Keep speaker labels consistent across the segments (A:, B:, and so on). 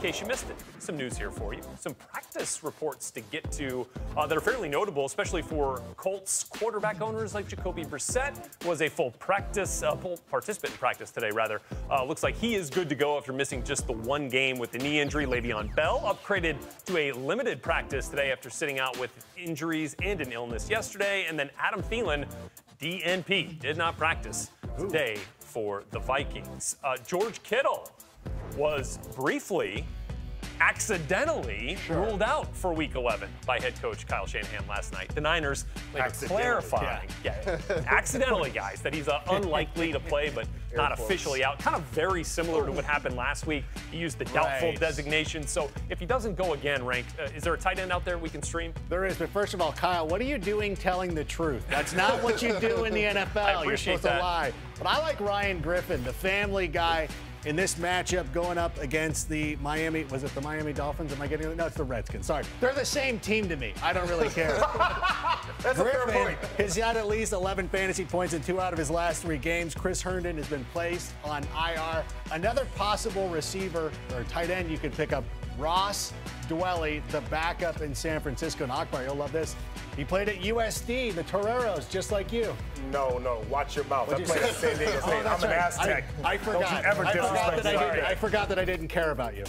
A: case you missed it, some news here for you. Some practice reports to get to that are fairly notable, especially for Colts quarterback owners like Jacoby Brissett. Was a full participant in practice today, rather. Looks like he is good to go after missing just the one game with the knee injury. Le'Veon Bell upgraded to a limited practice today after sitting out with injuries and an illness yesterday. And then Adam Thielen, DNP, did not practice today for the Vikings. George Kittle was briefly, accidentally ruled out for Week 11 by head coach Kyle Shanahan last night. The Niners later clarifying, accidentally, guys, that he's unlikely to play, but not officially out. Kind of very similar to what happened last week. He used the doubtful designation. So if he doesn't go again, Rank, is there a tight end out there we can stream?
B: There is, but first of all, Kyle, what are you doing telling the truth? That's not what you do in the NFL. You're supposed to lie. But I like Ryan Griffin, the family guy, in this matchup going up against the Miami, was it the Miami Dolphins? Am I getting it? No, it's the Redskins. Sorry. They're the same team to me. I don't really care.
C: That's a fair point.
B: Has had at least 11 fantasy points in 2 out of his last 3 games. Chris Herndon has been placed on IR. Another possible receiver or tight end you could pick up, Ross Dwelly, the backup in San Francisco. And Akbar, you'll love this. He played at USD, the Toreros, just like you.
C: No, watch your mouth. I played at San Diego State. I'm an Aztec.
B: I forgot.
C: Don't you ever disrespect me.
B: I forgot that I didn't care about you.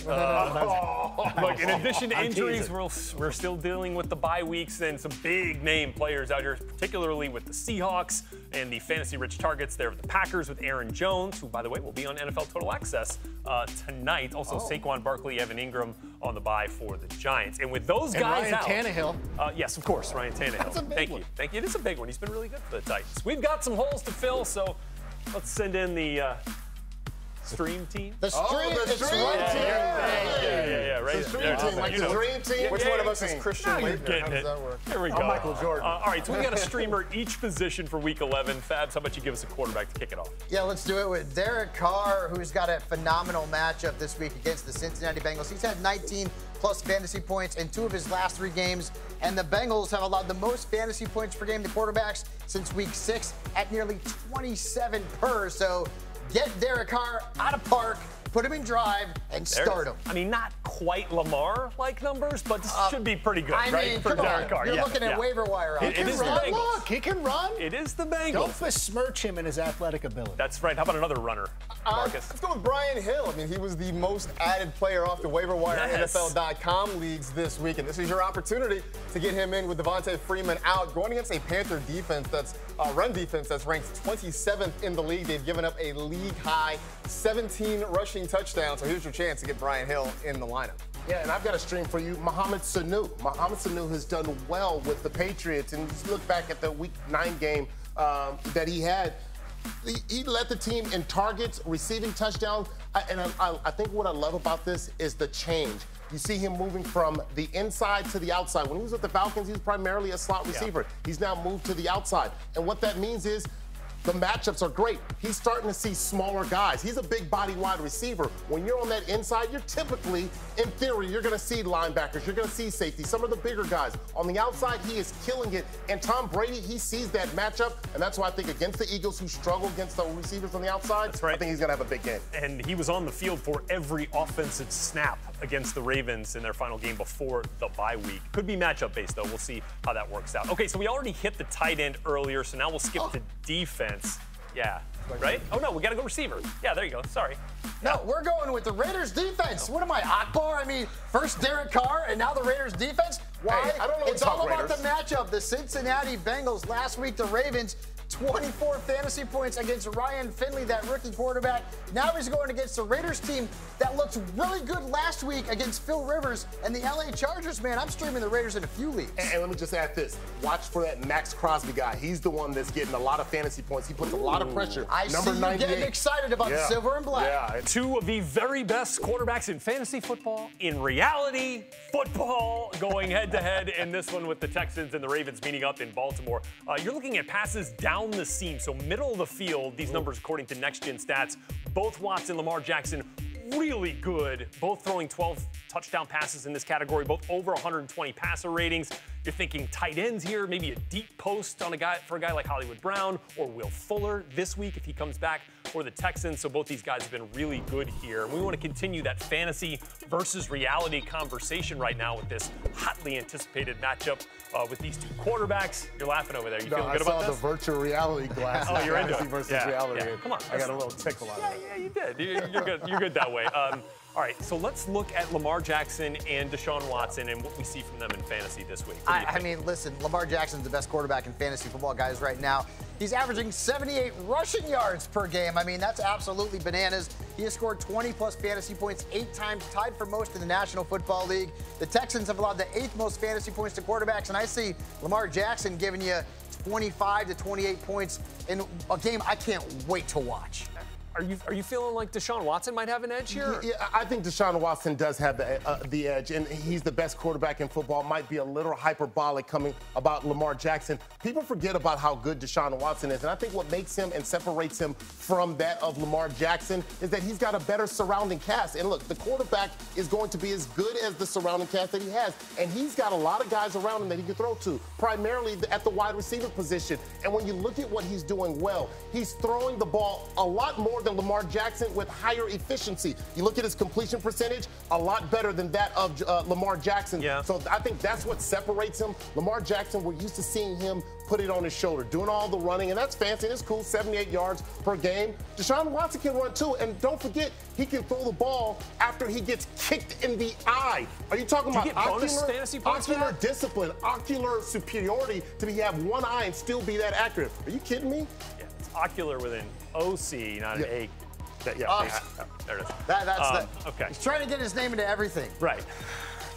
A: Look, in addition to injuries, we're still dealing with the bye weeks and some big name players out here, particularly with the Seahawks and the fantasy-rich targets there of the Packers with Aaron Jones, who, by the way, will be on NFL Total Access tonight. Also, Saquon Barkley, Evan Ingram on the bye for the Giants. And with those guys out,
B: Ryan Tannehill.
A: Yes, of course, Ryan Tannehill.
B: That's a big one.
A: Thank you. It is a big one. He's been really good for the Titans. We've got some holes to fill, so let's send in the stream team.
D: The stream team.
A: Right.
D: The stream team, like the dream team.
C: Which one of us is Christian Leitner? How does that work?
A: Here we go.
C: I'm Michael Jordan.
A: All right, so we got a streamer each position for Week 11. Fabs, how about you give us a quarterback to kick it off?
D: Yeah, let's do it with Derek Carr, who's got a phenomenal matchup this week against the Cincinnati Bengals. He's had 19-plus fantasy points in 2 of his last 3 games, and the Bengals have allowed the most fantasy points per game to quarterbacks since Week 6 at nearly 27 per. So get Derek Carr out of park, put him in drive, and start him.
A: I mean, not quite Lamar-like numbers, but this should be pretty good, right?
D: For Derek Carr. You're looking at waiver wire
B: He
D: options.
B: can run. Look, he can run.
A: It is the Bengals.
B: Don't besmirch him in his athletic ability.
A: That's right. How about another runner, Marcus?
C: Let's go with Brian Hill. I mean, he was the most added player off the waiver wire NFL.com leagues this week, and this is your opportunity to get him in with Devontae Freeman out, going against a Panther defense that's run defense that's ranked 27th in the league. They've given up a league-high 17 rushing touchdowns, so here's your chance to get Brian Hill in the lineup.
E: Yeah, and I've got a stream for you, Mohamed Sanu. Mohamed Sanu has done well with the Patriots, and just look back at the Week 9 game that he had. He led the team in targets, receiving touchdowns, and I think what I love about this is the change. You see him moving from the inside to the outside. When he was with the Falcons, he was primarily a slot receiver. He's now moved to the outside, and what that means is the matchups are great. He's starting to see smaller guys. He's a big body wide receiver. When you're on that inside, you're typically, in theory, you're going to see linebackers. You're going to see safety, some of the bigger guys. On the outside, he is killing it. And Tom Brady, he sees that matchup. And that's why I think against the Eagles, who struggle against the receivers on the outside, I think he's going to have a big game.
A: And he was on the field for every offensive snap against the Ravens in their final game before the bye week. Could be matchup based, though. We'll see how that works out. Okay, so we already hit the tight end earlier, so now we'll skip to defense. Yeah, right? Oh, no, we got to go receiver. Yeah, there you go. Sorry.
D: No, we're going with the Raiders defense. What am I, Akbar? I mean, first Derek Carr and now the Raiders defense? Why?
E: Hey, I don't know
D: it's all about the matchup. The Cincinnati Bengals last week, the Ravens, 24 fantasy points against Ryan Finley, that rookie quarterback. Now he's going against the Raiders team that looked really good last week against Phil Rivers and the LA Chargers. Man, I'm streaming the Raiders in a few leagues.
E: And let me just add this. Watch for that Max Crosby guy. He's the one that's getting a lot of fantasy points. He puts a lot of pressure.
D: I see you getting excited about the silver and black.
A: Yeah, 2 of the very best quarterbacks in fantasy football, in reality football, going head-to-head in this one with the Texans and the Ravens meeting up in Baltimore. You're looking at passes down the seam, so middle of the field, these numbers according to Next Gen Stats. Both Watson, Lamar Jackson, really good, both throwing 12 touchdown passes in this category, both over 120 passer ratings. You're thinking tight ends here, maybe a deep post on for a guy like Hollywood Brown or Will Fuller this week if he comes back for the Texans. So both these guys have been really good here. And we want to continue that fantasy versus reality conversation right now with this hotly anticipated matchup with these two quarterbacks. You're laughing over there. You feeling good about this?
E: I saw the virtual reality glasses.
A: Oh, you're into
E: fantasy
A: it.
E: versus reality.
A: Yeah. Come on.
E: I got a little tickle out of it.
A: Yeah, you did. You're good. You're good that way. All right, so let's look at Lamar Jackson and Deshaun Watson and what we see from them in fantasy this week.
D: I mean, listen, Lamar Jackson's the best quarterback in fantasy football, guys, right now. He's averaging 78 rushing yards per game. I mean, that's absolutely bananas. He has scored 20-plus fantasy points 8 times, tied for most in the National Football League. The Texans have allowed the 8th most fantasy points to quarterbacks, and I see Lamar Jackson giving you 25 to 28 points in a game I can't wait to watch.
A: Are you feeling like Deshaun Watson might have an edge here?
E: Yeah, I think Deshaun Watson does have the edge, and he's the best quarterback in football. Might be a little hyperbolic coming about Lamar Jackson. People forget about how good Deshaun Watson is, and I think what makes him and separates him from that of Lamar Jackson is that he's got a better surrounding cast. And look, the quarterback is going to be as good as the surrounding cast that he has, and he's got a lot of guys around him that he can throw to, primarily at the wide receiver position. And when you look at what he's doing well, he's throwing the ball a lot more than Lamar Jackson with higher efficiency. You look at his completion percentage, a lot better than that of Lamar Jackson.
A: Yeah.
E: So I think that's what separates him. Lamar Jackson, we're used to seeing him put it on his shoulder, doing all the running, and that's fancy and it's cool, 78 yards per game. Deshaun Watson can run too, and don't forget, he can throw the ball after he gets kicked in the eye. Are you talking about ocular discipline, ocular superiority to have one eye and still be that accurate? Are you kidding me?
A: Yeah, it's ocular with an OC, not an A. There it is. Okay.
D: He's trying to get his name into everything.
A: Right.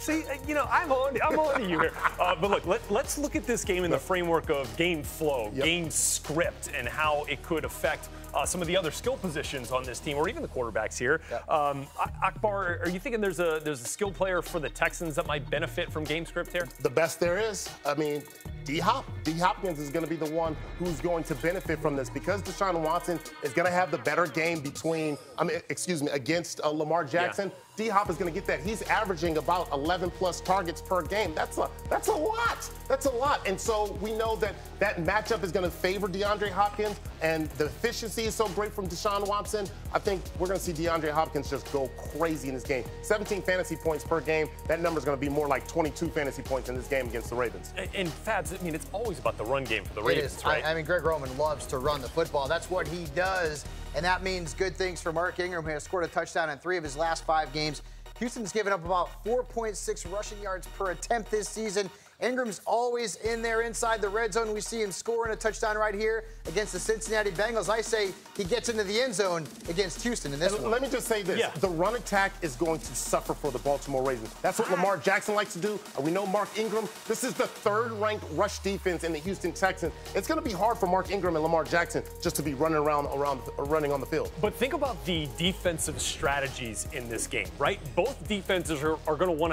A: See, I'm on to you here. But look, let's look at this game in the framework of game flow, game script, and how it could affect some of the other skill positions on this team, or even the quarterbacks here. Akbar, are you thinking there's a skill player for the Texans that might benefit from game script here?
E: The best there is. I mean, D Hopkins is going to be the one who's going to benefit from this because Deshaun Watson is going to have the better game against Lamar Jackson. Yeah. D Hop is going to get that. He's averaging about 11 plus targets per game. That's a lot. That's a lot. And so we know that matchup is going to favor DeAndre Hopkins, and the efficiency is so great from Deshaun Watson. I think we're going to see DeAndre Hopkins just go crazy in this game. 17 fantasy points per game. That number is going to be more like 22 fantasy points in this game against the Ravens.
A: And Fabs, I mean, it's always about the run game for the Ravens, right?
D: I mean, Greg Roman loves to run the football. That's what he does, and that means good things for Mark Ingram, who has scored a touchdown in 3 of his last 5 games. Houston's given up about 4.6 rushing yards per attempt this season. Ingram's always in there inside the red zone. We see him scoring a touchdown right here against the Cincinnati Bengals. I say he gets into the end zone against Houston in this one.
E: Let me just say this. Yeah. The run attack is going to suffer for the Baltimore Ravens. That's what Lamar Jackson likes to do. We know Mark Ingram. This is the 3rd-ranked rush defense in the Houston Texans. It's going to be hard for Mark Ingram and Lamar Jackson just to be running running on the field.
A: But think about the defensive strategies in this game, right? Both defenses are going to want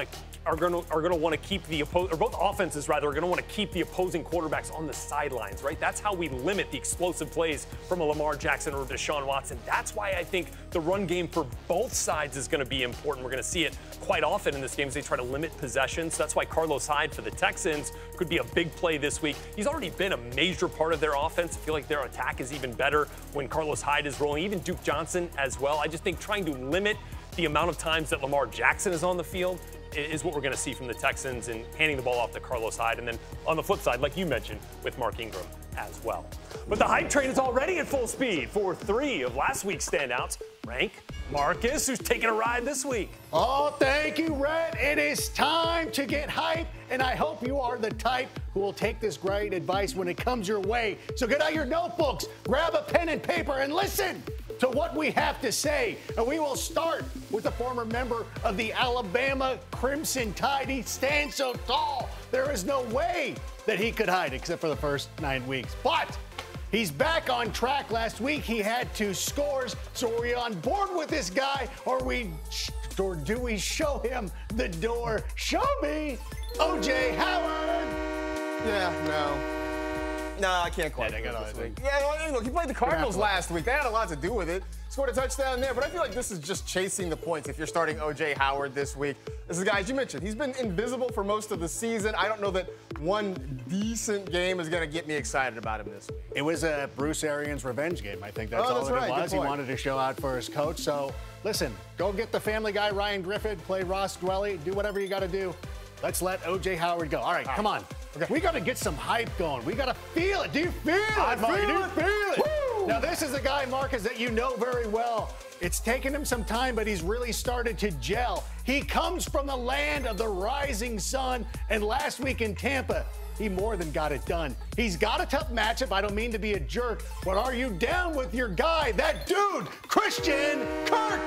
A: to keep the opposing, or both offenses rather, are going to want to keep the opposing quarterbacks on the sidelines, right? That's how we limit the explosive plays from a Lamar Jackson or Deshaun Watson. That's why I think the run game for both sides is going to be important. We're going to see it quite often in this game as they try to limit possessions. That's why Carlos Hyde for the Texans could be a big play this week. He's already been a major part of their offense. I feel like their attack is even better when Carlos Hyde is rolling, even Duke Johnson as well. I just think trying to limit the amount of times that Lamar Jackson is on the field is what we're going to see from the Texans, and handing the ball off to Carlos Hyde. And then on the flip side, like you mentioned, with Mark Ingram as well. But the hype train is already at full speed for 3 of last week's standouts. Rank Marcus, who's taking a ride this week.
B: Oh, thank you, Red. It is time to get hype, and I hope you are the type who will take this great advice when it comes your way. So get out your notebooks, grab a pen and paper, and listen to what we have to say. And we will start with a former member of the Alabama Crimson Tide. He stands so tall, there is no way that he could hide except for the first 9 weeks. But he's back on track. Last week he had 2 scores. So are we on board with this guy, or do we show him the door? Show me OJ Howard.
C: Yeah, no, I can't quite. Yeah, look, he played the Cardinals last week. That had a lot to do with it. scored a touchdown there. But I feel like this is just chasing the points if you're starting O.J. Howard this week. This is a guy, as you mentioned, he's been invisible for most of the season. I don't know that one decent game is going to get me excited about him this week.
B: It was a Bruce Arians revenge game. I think that's all
C: right.
B: it was. He wanted to show out for his coach. So, listen, go get the Family Guy Ryan Griffin, play Ross Dwelly, do whatever you got to do. Let's let O.J. Howard go. All right, come on. Okay. We got to get some hype going. We got to feel it. Do you feel it, Mark? Do you feel it? Woo! Now, this is a guy, Marcus, that you know very well. It's taken him some time, but he's really started to gel. He comes from the land of the rising sun, and last week in Tampa, he more than got it done. He's got a tough matchup. I don't mean to be a jerk, but are you down with your guy, that dude, Christian Kirk?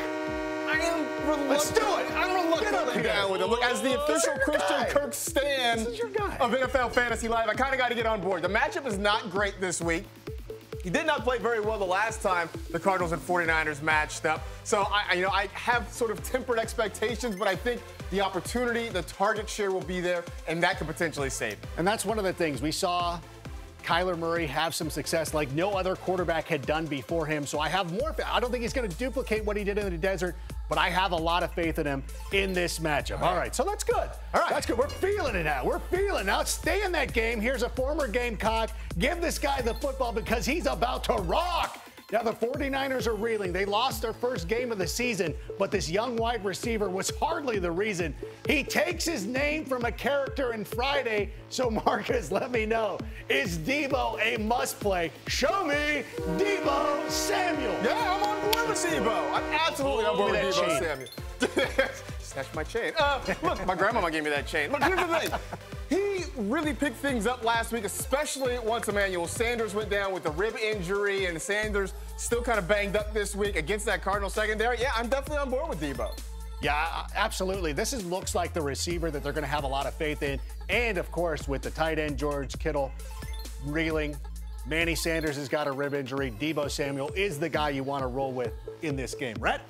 C: I am reluctant.
B: Let's do it.
C: I'm reluctantly down with him. Look, as the official Christian Kirk stan of NFL Fantasy Live, I kind of got to get on board. The matchup is not great this week. He did not play very well the last time the Cardinals and 49ers matched up. So, I have sort of tempered expectations, but I think the opportunity, the target share will be there, and that could potentially save him.
B: And that's one of the things. We saw Kyler Murray have some success like no other quarterback had done before him. So I have more faith. I don't think he's going to duplicate what he did in the desert, but I have a lot of faith in him in this matchup. All right, so that's good. All right, that's good. We're feeling it now. We're feeling it now. Stay in that game. Here's a former Gamecock. Give this guy the football because he's about to rock. Now, the 49ers are reeling. They lost their first game of the season, but this young wide receiver was hardly the reason. He takes his name from a character in Friday. So, Marcus, let me know. Is Deebo a must-play? Show me Deebo Samuel.
C: Yeah, I'm on board with Deebo. I'm absolutely on board with Deebo Samuel. Snatch my chain. Look, my grandmama gave me that chain. Look, here's the thing. He really picked things up last week, especially once Emmanuel Sanders went down with a rib injury, and Sanders still kind of banged up this week against that Cardinal secondary. Yeah, I'm definitely on board with Deebo.
B: Yeah, absolutely. This looks like the receiver that they're going to have a lot of faith in. And, of course, with the tight end, George Kittle, reeling. Manny Sanders has got a rib injury. Deebo Samuel is the guy you want to roll with in this game. Rhett?